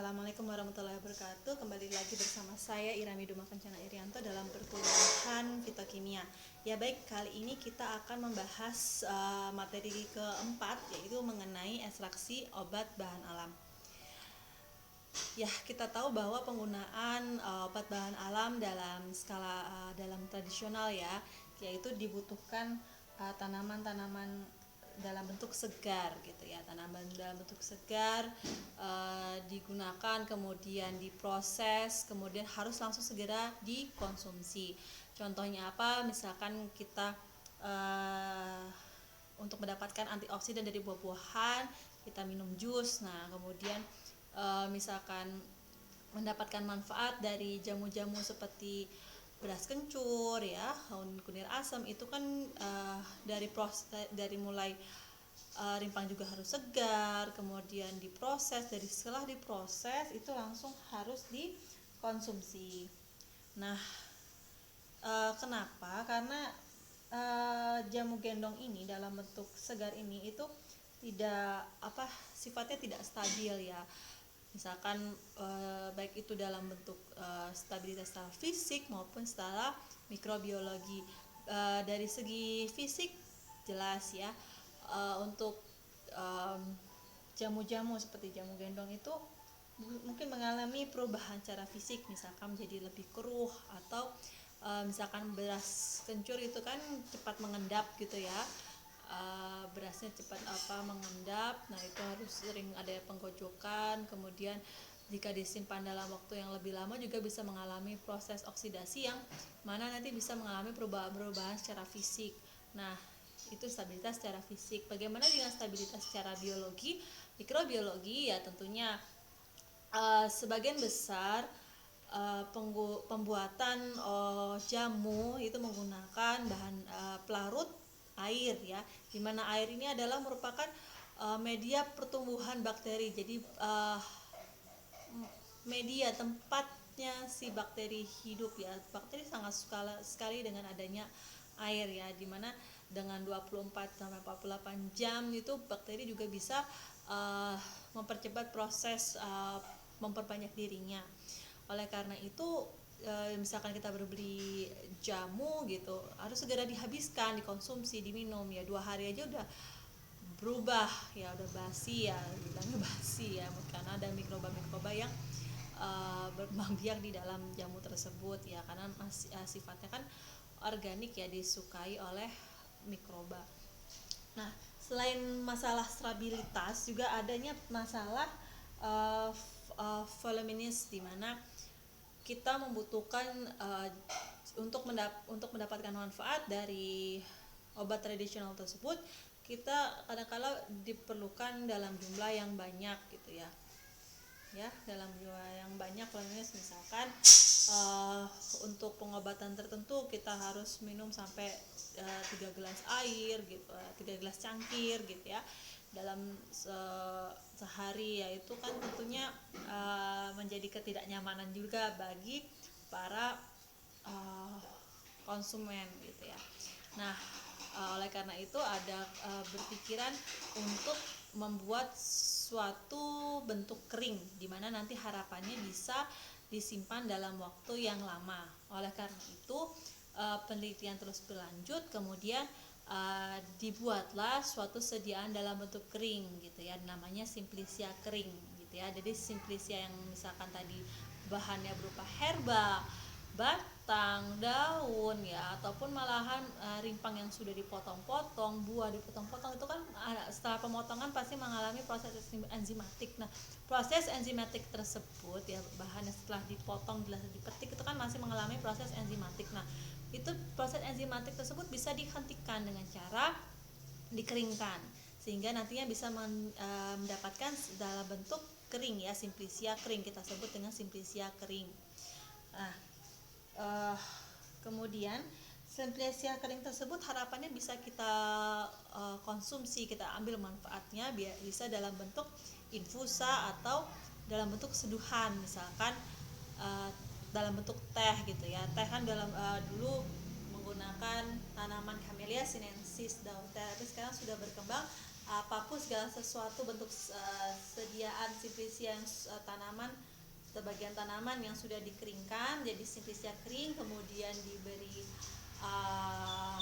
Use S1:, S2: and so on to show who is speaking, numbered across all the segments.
S1: Assalamualaikum warahmatullahi wabarakatuh. Kembali lagi bersama saya Irami Duma Kencana Irianto dalam perkuliahan fitokimia. Ya baik, kali ini kita akan membahas materi keempat, yaitu mengenai ekstraksi obat bahan alam. Ya, kita tahu bahwa penggunaan obat bahan alam dalam skala dalam tradisional yaitu dibutuhkan tanaman-tanaman dalam bentuk segar gitu ya, tanaman dalam bentuk segar digunakan, kemudian diproses, kemudian harus langsung segera dikonsumsi. Contohnya apa? Misalkan kita untuk mendapatkan antioksidan dari buah-buahan, kita minum jus. Nah, kemudian misalkan mendapatkan manfaat dari jamu-jamu seperti beras kencur ya, kunir asam, itu kan dari mulai rimpang juga harus segar, kemudian diproses, setelah diproses itu langsung harus dikonsumsi. Nah, kenapa? Karena jamu gendong ini dalam bentuk segar ini itu sifatnya tidak stabil ya. Misalkan baik itu dalam bentuk stabilitas secara fisik maupun secara mikrobiologi. Dari segi fisik jelas ya, untuk jamu-jamu seperti jamu gendong itu mungkin mengalami perubahan secara fisik, misalkan menjadi lebih keruh, atau misalkan beras kencur itu kan cepat mengendap gitu ya. Berasnya cepat mengendap. Nah, itu harus sering ada penggojokan. Kemudian jika disimpan dalam waktu yang lebih lama juga bisa mengalami proses oksidasi yang mana nanti bisa mengalami perubahan-perubahan secara fisik. Nah, itu stabilitas secara fisik. Bagaimana dengan stabilitas secara biologi, mikrobiologi? Ya tentunya sebagian besar pembuatan jamu itu menggunakan bahan pelarut air ya, dimana air ini adalah merupakan media pertumbuhan bakteri. Jadi media tempatnya si bakteri hidup ya. Bakteri sangat suka sekali dengan adanya air ya, dimana dengan 24 sampai 48 jam itu bakteri juga bisa mempercepat proses memperbanyak dirinya. Oleh karena itu misalkan kita berbeli jamu gitu, harus segera dihabiskan, dikonsumsi, diminum ya. 2 hari aja udah berubah ya, udah basi ya, bilangnya basi ya, karena ada mikroba yang berkembang biak di dalam jamu tersebut ya, karena sifatnya kan organik ya, disukai oleh mikroba. Nah, selain masalah stabilitas juga adanya masalah voluminis, di mana kita membutuhkan untuk mendapatkan manfaat dari obat tradisional tersebut, kita kadang-kala diperlukan dalam jumlah yang banyak gitu ya. Dalam jumlah yang banyak, misalkan untuk pengobatan tertentu kita harus minum sampai 3 gelas air gitu, 3 gelas cangkir gitu ya, dalam sehari ya. Itu kan tentunya menjadi ketidaknyamanan juga bagi para konsumen gitu ya. Nah, oleh karena itu ada berpikiran untuk membuat suatu bentuk kering, di mana nanti harapannya bisa disimpan dalam waktu yang lama. Oleh karena itu penelitian terus berlanjut, kemudian dibuatlah suatu sediaan dalam bentuk kering gitu ya, namanya simplicia kering gitu ya. Jadi simplicia yang misalkan tadi bahannya berupa herba, batang, daun ya, ataupun malahan rimpang yang sudah dipotong-potong, buah dipotong-potong, itu kan setelah pemotongan pasti mengalami proses enzimatik. Nah, proses enzimatik tersebut ya, bahannya setelah dipotong, dipetik, itu kan masih mengalami proses enzimatik. Nah, itu proses enzimatik tersebut bisa dihentikan dengan cara dikeringkan, sehingga nantinya bisa mendapatkan dalam bentuk kering ya, simplicia kering, kita sebut dengan simplicia kering. Nah, kemudian simplicia kering tersebut harapannya bisa kita konsumsi, kita ambil manfaatnya, bisa dalam bentuk infusa atau dalam bentuk seduhan, misalkan dalam bentuk teh gitu ya. Teh kan dulu menggunakan tanaman Camellia sinensis, daun teh, tapi sekarang sudah berkembang apapun segala sesuatu bentuk sediaan simplisia yang tanaman, sebagian tanaman yang sudah dikeringkan jadi simplisia kering, kemudian diberi uh,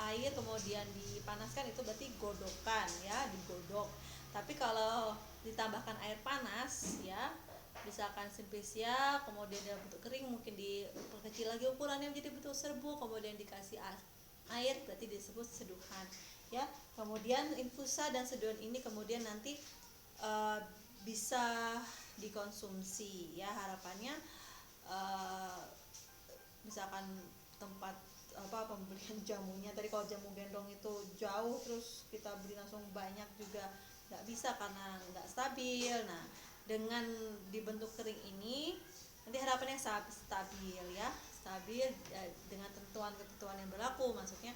S1: air kemudian dipanaskan, itu berarti godokan ya, digodok. Tapi kalau ditambahkan air panas ya, misalkan simplisia kemudian dalam bentuk kering, mungkin diperkecil lagi ukurannya menjadi bentuk serbuk, kemudian dikasih air, berarti disebut seduhan ya. Kemudian infusa dan seduhan ini kemudian nanti uh, bisa dikonsumsi ya, harapannya misalkan tempat pembelian jamunya tadi, kalau jamu gendong itu jauh terus kita beli langsung banyak juga nggak bisa karena nggak stabil. Nah, dengan dibentuk kering ini nanti harapannya stabil ya, stabil dengan ketentuan yang berlaku, maksudnya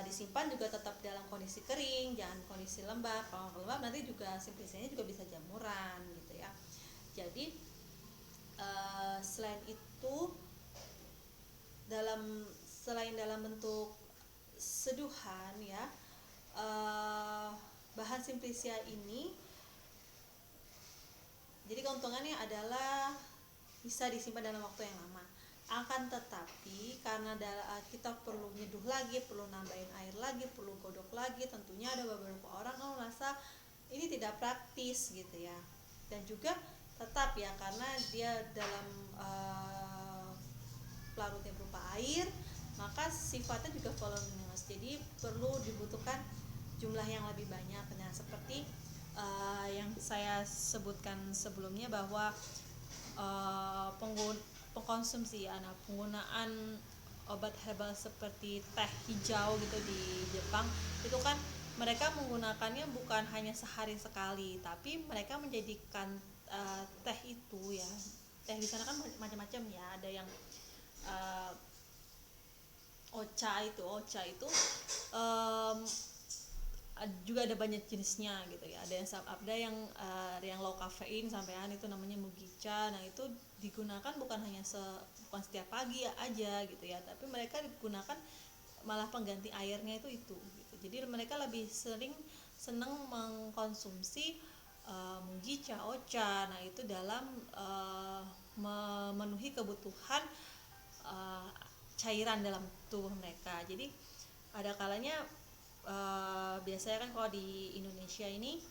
S1: disimpan juga tetap dalam kondisi kering, jangan kondisi lembab. Kalau lembab nanti juga simplisinya juga bisa jamuran gitu ya. Jadi selain itu, selain dalam bentuk seduhan ya, bahan simplisia ini jadi keuntungannya adalah bisa disimpan dalam waktu yang lama. Akan tetapi karena kita perlu nyeduh lagi, perlu nambahin air lagi, perlu godok lagi, tentunya ada beberapa orang merasa ini tidak praktis gitu ya. Dan juga tetap ya, karena dia dalam pelarutnya berupa air, maka sifatnya juga voluminous, jadi perlu dibutuhkan jumlah yang lebih banyak. Nah, seperti yang saya sebutkan sebelumnya bahwa pengkonsumsi penggunaan obat herbal seperti teh hijau gitu di Jepang itu kan mereka menggunakannya bukan hanya sehari sekali, tapi mereka menjadikan teh itu ya, teh di sana kan macam-macam ya, ada yang ocha itu juga ada banyak jenisnya gitu ya. Ada yang low kafein sampean itu namanya mugicha. Nah, itu digunakan bukan bukan setiap pagi aja gitu ya, tapi mereka digunakan malah pengganti airnya itu gitu. Jadi mereka lebih senang mengkonsumsi mugicha, ocha. Nah, itu dalam memenuhi kebutuhan cairan dalam tubuh mereka. Jadi ada kalanya biasanya kan kalau di Indonesia ini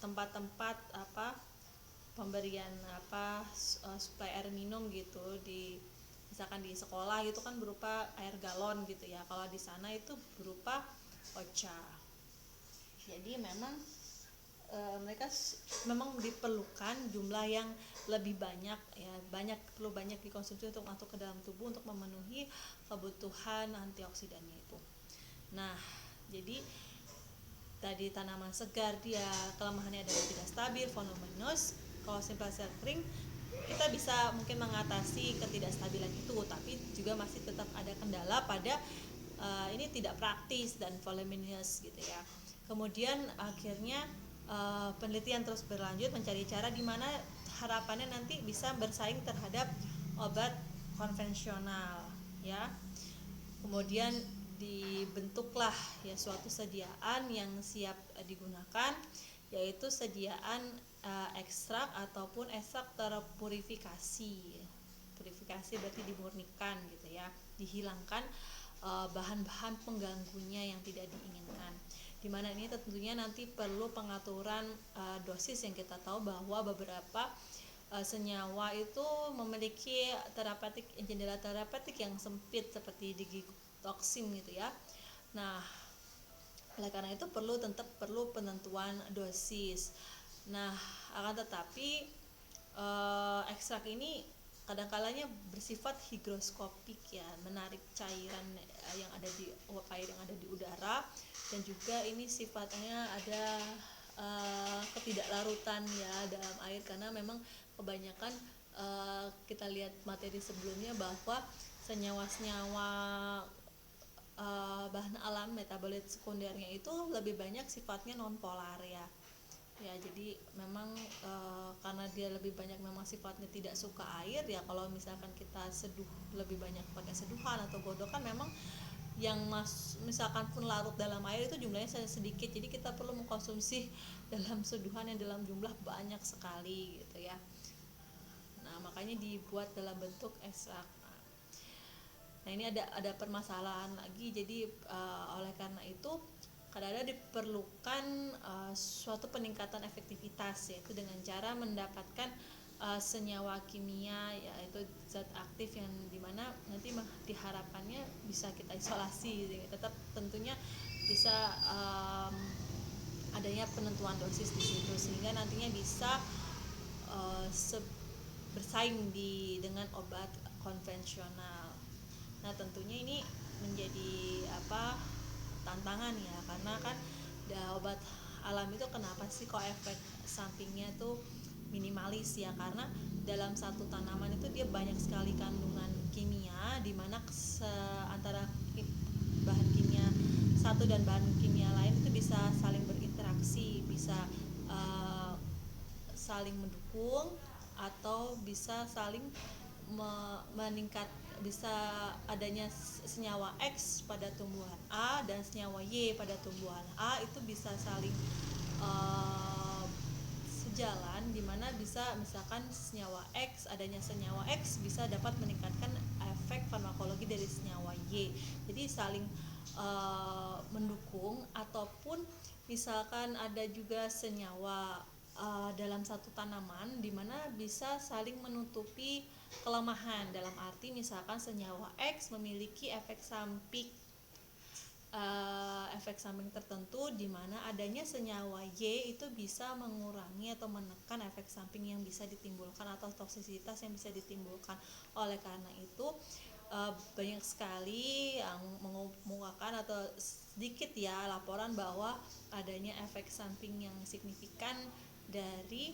S1: tempat-tempat pemberian suplai air minum gitu, misalkan di sekolah gitu kan berupa air galon gitu ya. Kalau di sana itu berupa ocha. Jadi memang mereka memang diperlukan jumlah yang lebih banyak ya, perlu banyak dikonsumsi untuk masuk ke dalam tubuh untuk memenuhi kebutuhan antioksidannya itu. Nah, jadi tadi tanaman segar dia kelemahannya adalah tidak stabil, voluminous. Kalau simplisia kering kita bisa mungkin mengatasi ketidakstabilan itu, tapi juga masih tetap ada kendala pada ini tidak praktis dan voluminous gitu ya. Kemudian akhirnya penelitian terus berlanjut mencari cara di mana harapannya nanti bisa bersaing terhadap obat konvensional ya. Kemudian dibentuklah ya suatu sediaan yang siap digunakan, yaitu sediaan ekstrak ataupun ekstrak terpurifikasi. Purifikasi berarti dimurnikan gitu ya, dihilangkan bahan-bahan pengganggunya yang tidak diinginkan. Dimana ini tentunya nanti perlu pengaturan dosis, yang kita tahu bahwa beberapa senyawa itu memiliki jendela terapeutik yang sempit seperti digitoksin gitu ya. Nah, oleh karena itu tetap perlu penentuan dosis. Nah, akan tetapi ekstrak ini kadang-kalanya bersifat higroskopik ya, menarik cairan yang ada di uap air yang ada di udara, dan juga ini sifatnya ada ketidaklarutan ya dalam air, karena memang kebanyakan kita lihat materi sebelumnya bahwa senyawa-senyawa bahan alam metabolit sekundernya itu lebih banyak sifatnya non polar ya. Ya, jadi memang karena dia lebih banyak memang sifatnya tidak suka air ya, kalau misalkan kita seduh lebih banyak pakai seduhan atau godokan, memang yang misalkan pun larut dalam air itu jumlahnya sedikit, jadi kita perlu mengkonsumsi dalam seduhan yang dalam jumlah banyak sekali gitu ya. Nah makanya dibuat dalam bentuk ekstrak. Nah ini ada permasalahan lagi, jadi oleh karena itu kadang-kadang diperlukan suatu peningkatan efektivitas, yaitu dengan cara mendapatkan senyawa kimia, yaitu zat aktif yang dimana nanti diharapkannya bisa kita isolasi, tetap tentunya bisa adanya penentuan dosis di situ sehingga nantinya bisa bersaing dengan obat konvensional. Nah tentunya ini menjadi tantangan ya, karena kan obat alam itu kenapa sih kok efek sampingnya tuh minimalis ya, karena dalam satu tanaman itu dia banyak sekali kandungan kimia, di mana antara bahan kimia satu dan bahan kimia lain itu bisa saling berinteraksi, bisa saling mendukung atau bisa saling meningkat, bisa adanya senyawa X pada tumbuhan A dan senyawa Y pada tumbuhan A itu bisa saling sejalan, dimana bisa misalkan adanya senyawa X bisa dapat meningkatkan efek farmakologi dari senyawa Y, jadi saling mendukung. Ataupun misalkan ada juga senyawa dalam satu tanaman di mana bisa saling menutupi kelemahan, dalam arti misalkan senyawa X memiliki efek samping tertentu, di mana adanya senyawa Y itu bisa mengurangi atau menekan efek samping yang bisa ditimbulkan atau toksisitas yang bisa ditimbulkan. Oleh karena itu banyak sekali yang mengemukakan atau sedikit ya laporan bahwa adanya efek samping yang signifikan dari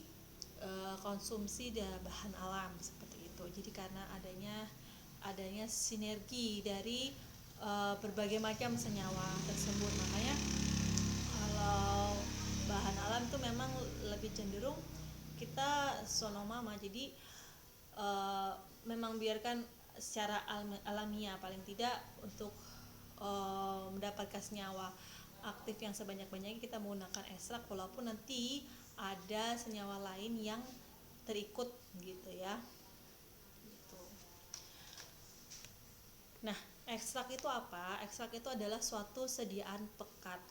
S1: konsumsi bahan alam seperti itu. Jadi karena adanya sinergi dari berbagai macam senyawa tersebut, makanya kalau bahan alam itu memang lebih cenderung kita sonomama, jadi memang biarkan secara alamiah paling tidak untuk mendapatkan senyawa aktif yang sebanyak-banyaknya kita menggunakan ekstrak, walaupun nanti ada senyawa lain yang terikut gitu ya. Nah, ekstrak itu apa? Ekstrak itu adalah suatu sediaan pekat,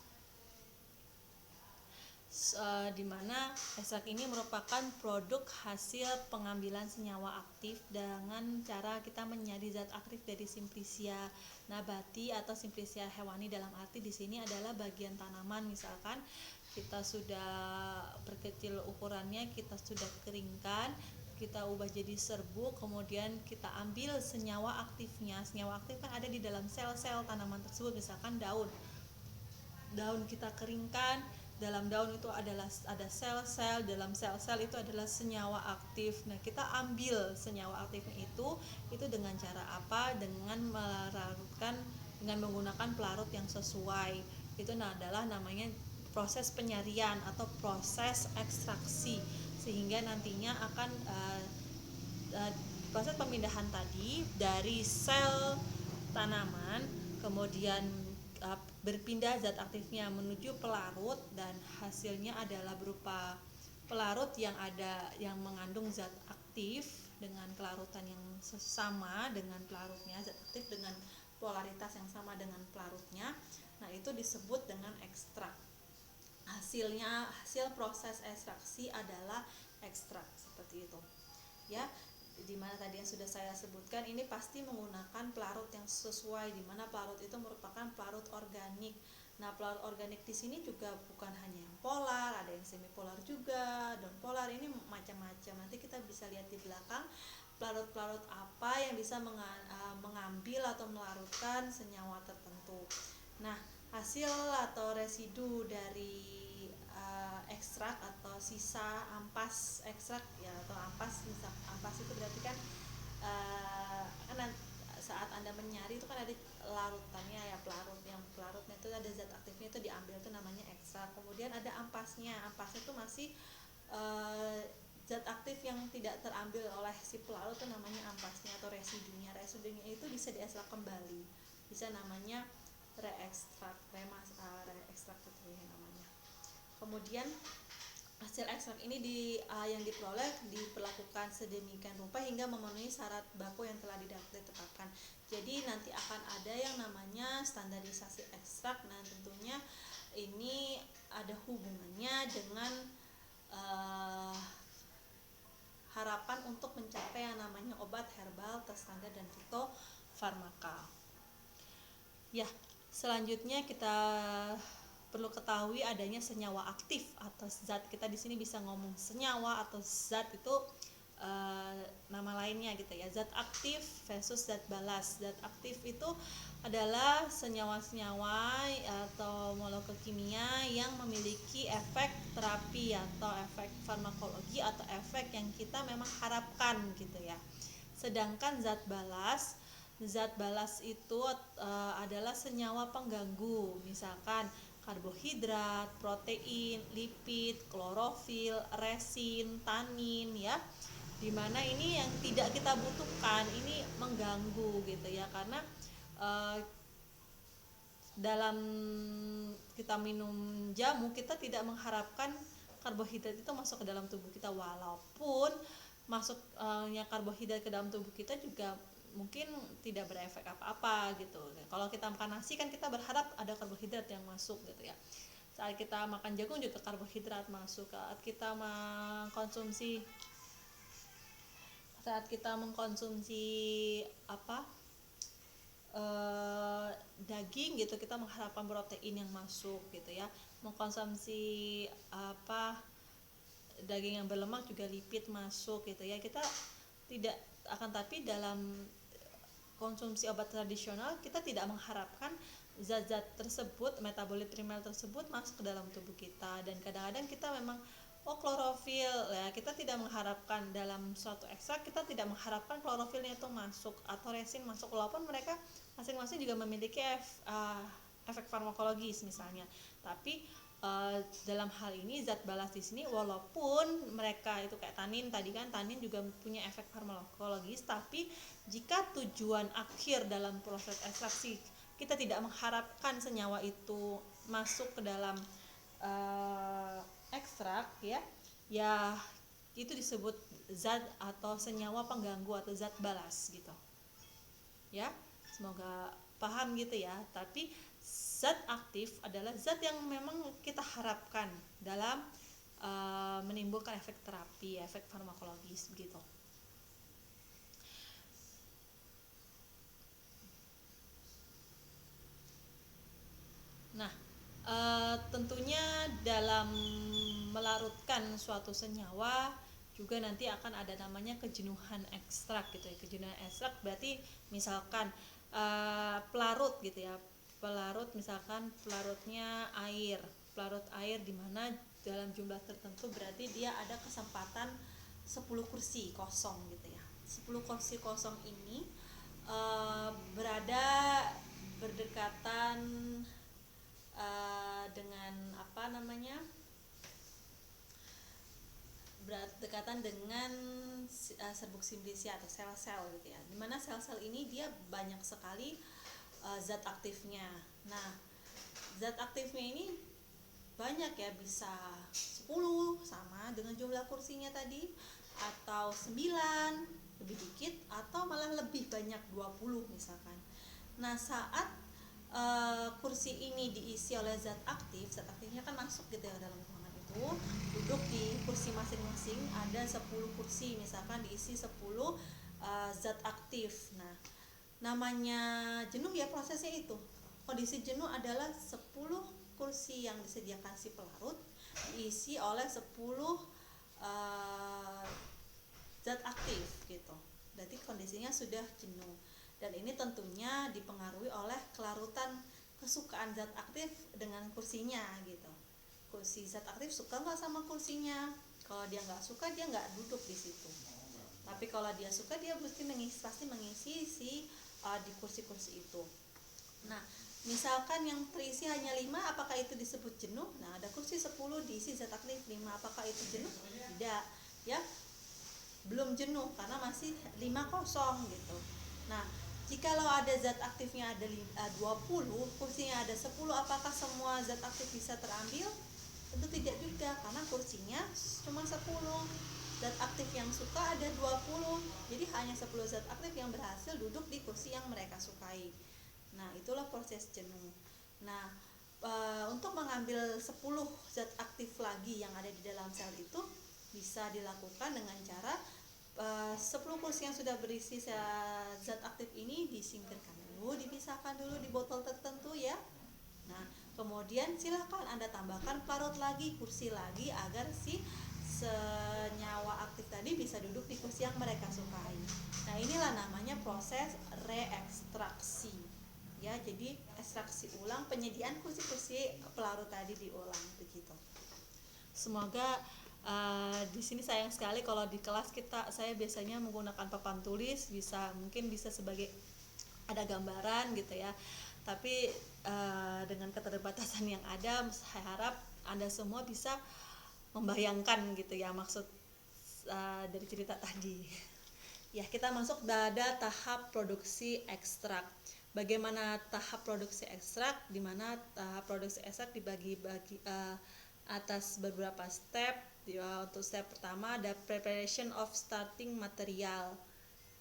S1: di mana ekstrak ini merupakan produk hasil pengambilan senyawa aktif dengan cara kita menyaring zat aktif dari Simplicia nabati atau Simplicia hewani. Dalam arti di sini adalah bagian tanaman, misalkan kita sudah perkecil ukurannya, kita sudah keringkan, kita ubah jadi serbuk, kemudian kita ambil senyawa aktifnya. Senyawa aktif kan ada di dalam sel-sel tanaman tersebut, misalkan daun kita keringkan, dalam daun itu ada sel-sel, dalam sel-sel itu adalah senyawa aktif. Nah kita ambil senyawa aktifnya itu dengan cara apa? Dengan melarutkan dengan menggunakan pelarut yang sesuai. Itu adalah namanya proses penyarian atau proses ekstraksi, sehingga nantinya akan proses pemindahan tadi dari sel tanaman, kemudian berpindah zat aktifnya menuju pelarut, dan hasilnya adalah berupa pelarut yang mengandung zat aktif dengan kelarutan yang sama dengan pelarutnya, zat aktif dengan polaritas yang sama dengan pelarutnya. Nah itu disebut dengan ekstrak. Hasil proses ekstraksi adalah ekstrak, seperti itu ya. Dimana tadi yang sudah saya sebutkan, ini pasti menggunakan pelarut yang sesuai, dimana pelarut itu merupakan pelarut organik. Nah pelarut organik di sini juga bukan hanya yang polar, ada yang semipolar juga, dan polar ini macam-macam. Nanti kita bisa lihat di belakang pelarut-pelarut apa yang bisa mengambil atau melarutkan senyawa tertentu. Nah hasil atau residu dari ekstrak atau sisa ampas ekstrak ya, atau ampas itu berarti kan saat Anda menyari itu kan ada larutannya ya, pelarutnya itu ada zat aktifnya, itu diambil, itu namanya ekstrak. Kemudian ada ampasnya itu masih zat aktif yang tidak terambil oleh si pelarut, itu namanya ampasnya atau residunya itu bisa diekstrak kembali, bisa namanya reekstrak itu ya namanya. Kemudian hasil ekstrak ini yang diperoleh diperlakukan sedemikian rupa hingga memenuhi syarat baku yang telah ditetapkan. Jadi nanti akan ada yang namanya standarisasi ekstrak. Nah, tentunya ini ada hubungannya dengan harapan untuk mencapai yang namanya obat herbal terstandar dan fitofarmaka. Ya, selanjutnya kita perlu ketahui adanya senyawa aktif atau zat. Kita di sini bisa ngomong senyawa atau zat itu nama lainnya gitu ya. Zat aktif versus zat balas. Zat aktif itu adalah senyawa-senyawa atau molekul kimia yang memiliki efek terapi atau efek farmakologi atau efek yang kita memang harapkan gitu ya. Sedangkan zat balas itu adalah senyawa pengganggu, misalkan karbohidrat, protein, lipid, klorofil, resin, tanin ya. Dimana ini yang tidak kita butuhkan, ini mengganggu gitu ya, karena dalam kita minum jamu kita tidak mengharapkan karbohidrat itu masuk ke dalam tubuh kita, walaupun masuknya karbohidrat ke dalam tubuh kita juga mungkin tidak berefek apa-apa gitu. Kalau kita makan nasi kan kita berharap ada karbohidrat yang masuk gitu ya. Saat kita makan jagung juga karbohidrat masuk. Saat kita mengkonsumsi daging gitu, kita mengharapkan protein yang masuk gitu ya. Mengkonsumsi daging yang berlemak juga lipid masuk gitu ya. Kita tidak akan, tapi dalam konsumsi obat tradisional kita tidak mengharapkan zat-zat tersebut, metabolit primer tersebut masuk ke dalam tubuh kita. Dan kadang-kadang kita memang klorofil ya, kita tidak mengharapkan dalam suatu ekstrak, kita tidak mengharapkan klorofilnya itu masuk atau resin masuk, walaupun mereka masing-masing juga memiliki efek farmakologis misalnya. Tapi dalam hal ini zat balas di sini, walaupun mereka itu kayak tanin tadi kan, tanin juga punya efek farmakologis, tapi jika tujuan akhir dalam proses ekstraksi kita tidak mengharapkan senyawa itu masuk ke dalam ekstrak ya itu disebut zat atau senyawa pengganggu atau zat balas gitu ya. Semoga paham gitu ya. Tapi zat aktif adalah zat yang memang kita harapkan dalam menimbulkan efek terapi, efek farmakologis begitu. Nah, tentunya dalam melarutkan suatu senyawa juga nanti akan ada namanya kejenuhan ekstrak gitu ya. Kejenuhan ekstrak berarti misalkan pelarut gitu ya. Misalkan pelarut air di mana dalam jumlah tertentu, berarti dia ada kesempatan 10 kursi kosong gitu ya. 10 kursi kosong ini berada berdekatan dengan berdekatan dengan serbuk simplicia atau sel-sel gitu ya. Dimana sel-sel ini dia banyak sekali zat aktifnya. Nah, zat aktifnya ini banyak ya, bisa 10 sama dengan jumlah kursinya tadi, atau 9 lebih dikit, atau malah lebih banyak 20 misalkan. Nah, saat kursi ini diisi oleh zat aktifnya kan masuk gitu ya dalam ruangan itu, duduk di kursi masing-masing, ada 10 kursi misalkan diisi 10 zat aktif. Nah, namanya jenuh ya prosesnya itu. Kondisi jenuh adalah 10 kursi yang disediakan si pelarut diisi oleh 10 zat aktif gitu. Berarti kondisinya sudah jenuh. Dan ini tentunya dipengaruhi oleh kelarutan kesukaan zat aktif dengan kursinya gitu. Kursi zat aktif suka nggak sama kursinya? Kalau dia nggak suka, dia nggak duduk di situ. Tapi kalau dia suka, dia pasti mengisi di kursi-kursi itu. Nah, misalkan yang terisi hanya 5, apakah itu disebut jenuh? Nah, ada kursi 10 diisi zat aktif 5, apakah itu jenuh? Tidak, ya belum jenuh karena masih 5 kosong gitu. Nah, Jikalau ada zat aktifnya ada 20, kursinya ada 10, apakah semua zat aktif bisa terambil? Tentu tidak juga, karena kursinya cuma 10. Zat aktif yang suka ada 20. Jadi hanya 10 zat aktif yang berhasil duduk di kursi yang mereka sukai. Nah, itulah proses jenuh. Nah, untuk mengambil 10 zat aktif lagi yang ada di dalam sel itu bisa dilakukan dengan cara 10 kursi yang sudah berisi zat aktif ini disingkirkan dulu, dipisahkan dulu di botol tertentu ya. Nah, kemudian silakan Anda tambahkan pelarut lagi, kursi lagi agar si senyawa aktif tadi bisa duduk di kursi yang mereka sukai. Nah, inilah namanya proses reekstraksi. Ya, jadi ekstraksi ulang, penyediaan kursi-kursi pelarut tadi diulang begitu. Semoga di sini sayang sekali kalau di kelas saya biasanya menggunakan papan tulis, mungkin bisa sebagai ada gambaran gitu ya. Tapi dengan keterbatasan yang ada, saya harap Anda semua bisa membayangkan gitu ya maksud dari cerita tadi. Ya, kita masuk pada tahap produksi ekstrak. Bagaimana tahap produksi ekstrak? Di mana tahap produksi ekstrak dibagi-bagi atas beberapa step. Untuk step pertama ada preparation of starting material,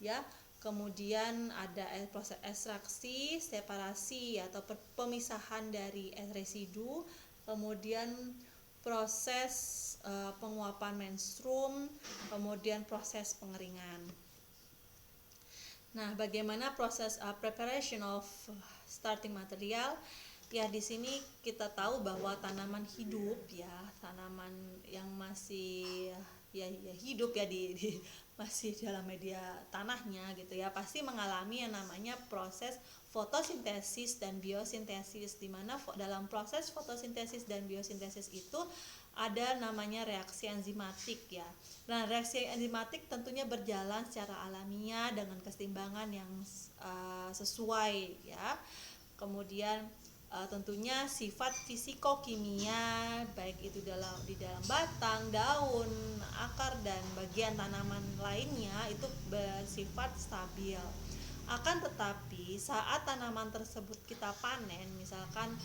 S1: ya. Kemudian ada proses ekstraksi, separasi atau pemisahan dari residu. Kemudian proses penguapan menstrum, kemudian proses pengeringan. Nah, bagaimana proses preparation of starting material? Ya, di sini kita tahu bahwa tanaman hidup ya, tanaman yang masih ya hidup ya masih dalam media tanahnya gitu ya, pasti mengalami yang namanya proses fotosintesis dan biosintesis, di mana dalam proses fotosintesis dan biosintesis itu ada namanya reaksi enzimatik ya. Nah, reaksi enzimatik tentunya berjalan secara alamiah dengan keseimbangan yang sesuai ya. Kemudian tentunya sifat fisikokimia baik itu di dalam batang, daun, akar dan bagian tanaman lainnya itu bersifat stabil. Akan tetapi saat tanaman tersebut kita panen, misalkan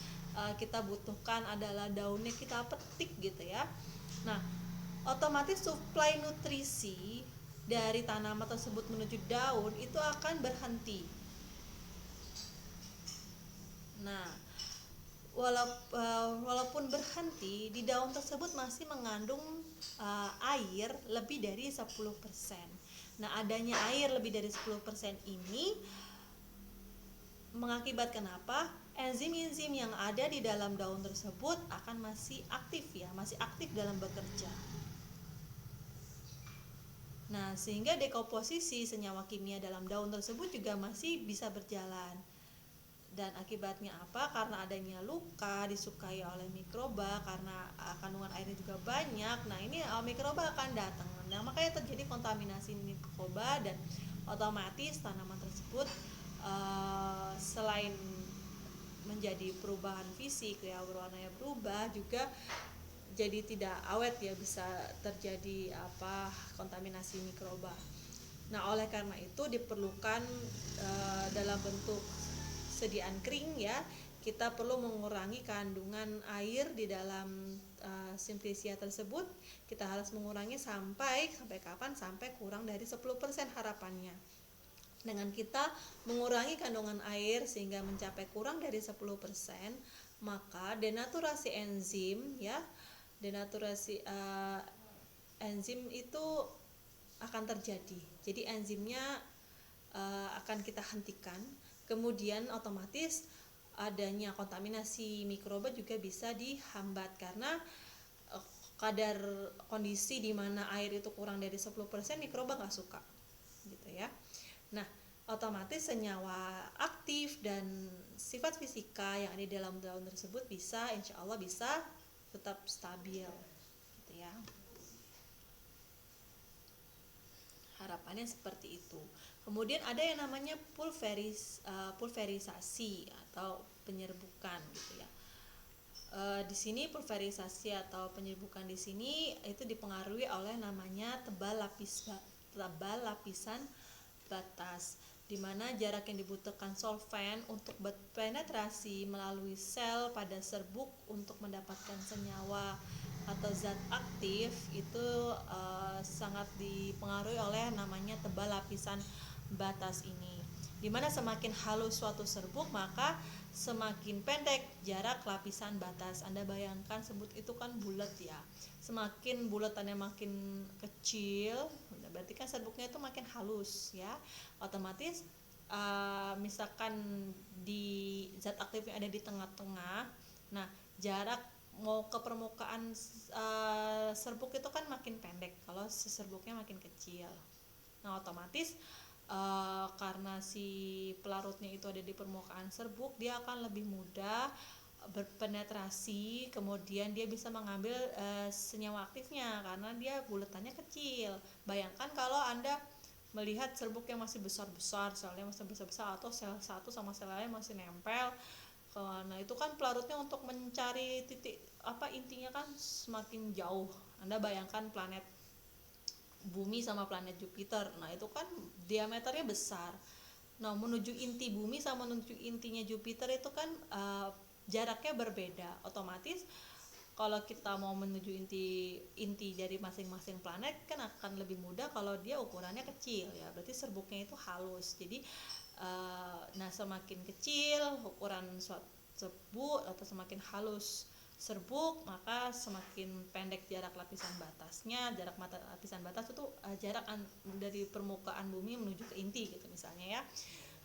S1: kita butuhkan adalah daunnya kita petik gitu ya. Nah, otomatis suplai nutrisi dari tanaman tersebut menuju daun itu akan berhenti. Nah, walaupun berhenti, di daun tersebut masih mengandung air lebih dari 10%. Nah, adanya air lebih dari 10% ini mengakibatkan apa? Enzim-enzim yang ada di dalam daun tersebut akan masih aktif dalam bekerja. Nah, sehingga dekomposisi senyawa kimia dalam daun tersebut juga masih bisa berjalan. Dan akibatnya apa? Karena adanya luka disukai oleh mikroba, karena kandungan airnya juga banyak. Nah, ini mikroba akan datang. Nah, makanya terjadi kontaminasi mikroba dan otomatis tanaman tersebut selain menjadi perubahan fisik ya, warnanya berubah, juga jadi tidak awet ya, bisa terjadi kontaminasi mikroba. Nah, oleh karena itu diperlukan dalam bentuk sediaan kering ya, kita perlu mengurangi kandungan air di dalam simplisia tersebut. Kita harus mengurangi sampai kapan? Sampai kurang dari 10% harapannya. Dengan kita mengurangi kandungan air sehingga mencapai kurang dari 10%, maka denaturasi enzim ya, denaturasi enzim itu akan terjadi. Jadi enzimnya akan kita hentikan. Kemudian otomatis adanya kontaminasi mikroba juga bisa dihambat, karena kadar kondisi di mana air itu kurang dari 10%, mikroba nggak suka gitu ya. Nah, otomatis senyawa aktif dan sifat fisika yang ada di dalam daun tersebut insya Allah bisa tetap stabil gitu ya. Harapannya seperti itu. Kemudian ada yang namanya pulverisasi atau penyerbukan gitu ya. Di sini pulverisasi atau penyerbukan di sini itu dipengaruhi oleh namanya tebal lapisan batas, di mana jarak yang dibutuhkan solvent untuk berpenetrasi melalui sel pada serbuk untuk mendapatkan senyawa atau zat aktif itu sangat dipengaruhi oleh namanya tebal lapisan batas ini. Di mana semakin halus suatu serbuk maka semakin pendek jarak lapisan batas. Anda bayangkan serbuk itu kan bulat ya. Semakin bulatannya makin kecil, berarti kan serbuknya itu makin halus ya. Otomatis misalkan di zat aktif yang ada di tengah-tengah, nah jarak mau ke permukaan serbuk itu kan makin pendek kalau serbuknya makin kecil. Nah otomatis karena si pelarutnya itu ada di permukaan serbuk, dia akan lebih mudah berpenetrasi, kemudian dia bisa mengambil senyawa aktifnya karena dia bulatannya kecil. Bayangkan kalau Anda melihat serbuk yang masih besar-besar, selnya masih besar-besar, atau sel satu sama sel lain masih nempel. Nah itu kan pelarutnya untuk mencari titik intinya kan semakin jauh. Anda bayangkan planet Bumi sama planet Jupiter, nah itu kan diameternya besar. Nah menuju inti Bumi sama menuju intinya Jupiter itu kan jaraknya berbeda. Otomatis kalau kita mau menuju inti dari masing-masing planet kan akan lebih mudah kalau dia ukurannya kecil ya, berarti serbuknya itu halus. Jadi nah semakin kecil ukuran suatu serbuk atau semakin halus serbuk, maka semakin pendek jarak lapisan batasnya. Jarak lapisan batas itu jarak dari permukaan bumi menuju ke inti gitu misalnya ya.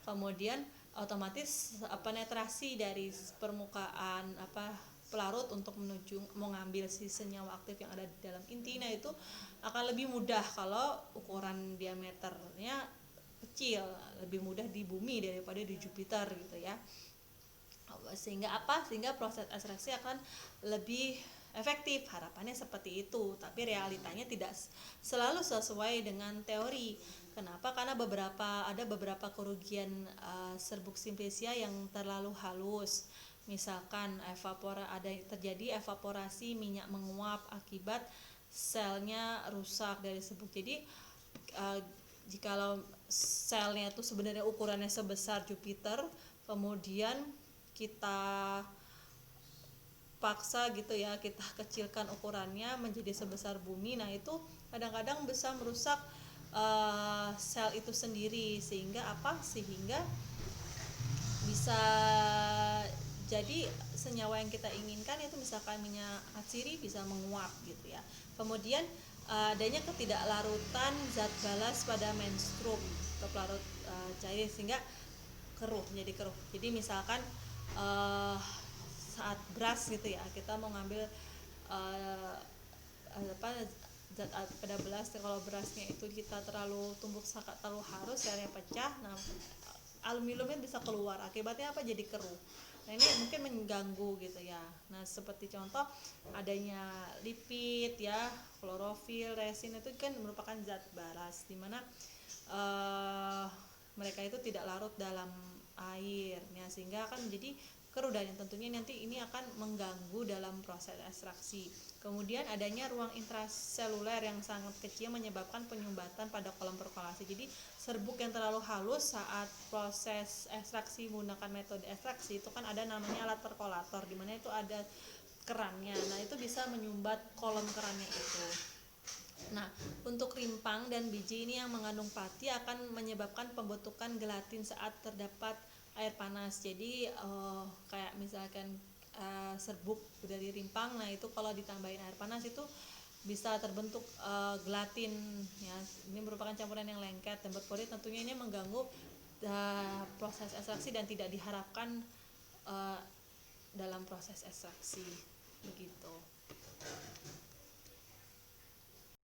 S1: Kemudian otomatis penetrasi dari permukaan pelarut untuk mengambil si senyawa aktif yang ada di dalam inti, nah itu akan lebih mudah kalau ukuran diameternya kecil, lebih mudah di bumi daripada di Jupiter gitu ya. Sehingga proses ekstraksi akan lebih efektif, harapannya seperti itu. Tapi realitanya tidak selalu sesuai dengan teori. Kenapa? Karena ada beberapa kerugian serbuk simplicia yang terlalu halus. Misalkan terjadi evaporasi minyak menguap akibat selnya rusak dari serbuk. Jadi jikalau selnya itu sebenarnya ukurannya sebesar Jupiter, kemudian kita paksa gitu ya, kita kecilkan ukurannya menjadi sebesar bumi, nah itu kadang-kadang bisa merusak sel itu sendiri, sehingga bisa jadi senyawa yang kita inginkan itu misalkan minyak atsiri bisa menguap gitu ya. Kemudian adanya ketidaklarutan zat balas pada menstrum atau pelarut cair sehingga menjadi keruh. Jadi misalkan saat beras gitu ya, kita mau ngambil zat pada beras, kalau berasnya itu kita terlalu terlalu halus, airnya pecah, nah aluminiumnya bisa keluar, akibatnya jadi keruh. Nah ini mungkin mengganggu gitu ya. Nah seperti contoh adanya lipid ya, klorofil, resin itu kan merupakan zat baras, dimana mereka itu tidak larut dalam air ya, sehingga akan menjadi keruh dan tentunya nanti ini akan mengganggu dalam proses ekstraksi. Kemudian adanya ruang intraseluler yang sangat kecil menyebabkan penyumbatan pada kolom perkolase. Jadi serbuk yang terlalu halus saat proses ekstraksi menggunakan metode ekstraksi itu kan ada namanya alat perkolator, di mana itu ada kerannya. Nah itu bisa menyumbat kolom kerannya itu. Nah, untuk rimpang dan biji ini yang mengandung pati akan menyebabkan pembentukan gelatin saat terdapat air panas. Jadi kayak misalkan serbuk dari rimpang, nah itu kalau ditambahin air panas itu bisa terbentuk gelatin ya. Ini merupakan campuran yang lengket dan berpori, tentunya ini mengganggu proses ekstraksi dan tidak diharapkan dalam proses ekstraksi begitu.